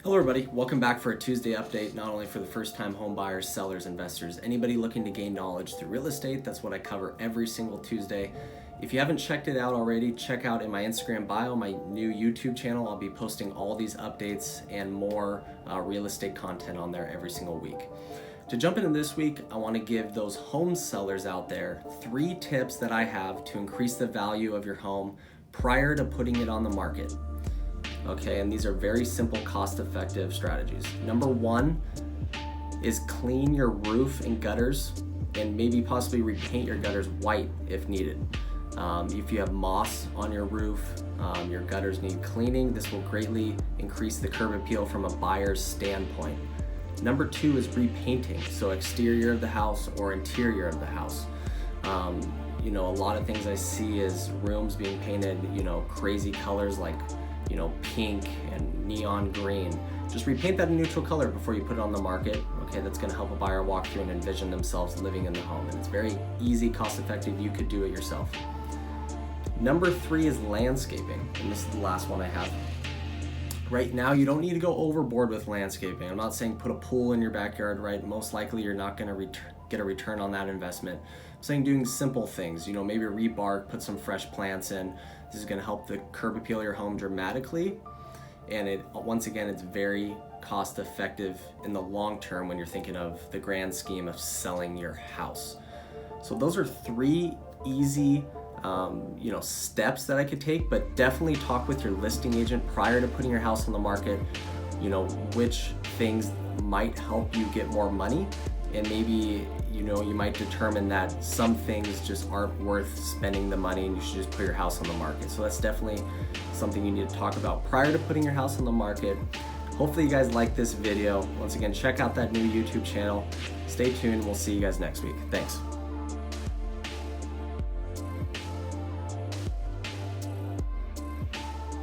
Hello everybody, welcome back for a Tuesday update, not only for the first-time home buyers, sellers, investors, anybody looking to gain knowledge through real estate. That's what I cover every single Tuesday. If you haven't checked it out already, check out in my Instagram bio, my new YouTube channel. I'll be posting all these updates and more real estate content on there every single week. To jump into this week, I want to give those home sellers out there 3 tips that I have to increase the value of your home prior to putting it on the market. Okay, and these are very simple, cost-effective strategies. Number 1 is clean your roof and gutters, and maybe possibly repaint your gutters white if needed. If you have moss on your roof, your gutters need cleaning. This will greatly increase the curb appeal from a buyer's standpoint. Number 2 is repainting, so exterior of the house or interior of the house. A lot of things I see is rooms being painted, crazy colors like pink and neon green. Just repaint that a neutral color before you put it on the market. Okay, that's going to help a buyer walk through and envision themselves living in the home. And it's very easy, cost effective. You could do it yourself. Number 3 is landscaping. And this is the last one I have. Right now, you don't need to go overboard with landscaping. I'm not saying put a pool in your backyard, right? Most likely you're not going to get a return on that investment. I'm saying doing simple things, maybe rebark, put some fresh plants in. This is going to help the curb appeal of your home dramatically. And once again, it's very cost effective in the long term when you're thinking of the grand scheme of selling your house. So those are 3 easy steps that I could take, but definitely talk with your listing agent prior to putting your house on the market, which things might help you get more money, and maybe you might determine that some things just aren't worth spending the money and you should just put your house on the market. So that's definitely something you need to talk about prior to putting your house on the market. Hopefully you guys like this video. Once again, check out that new YouTube channel. Stay tuned. We'll see you guys next week. Thanks.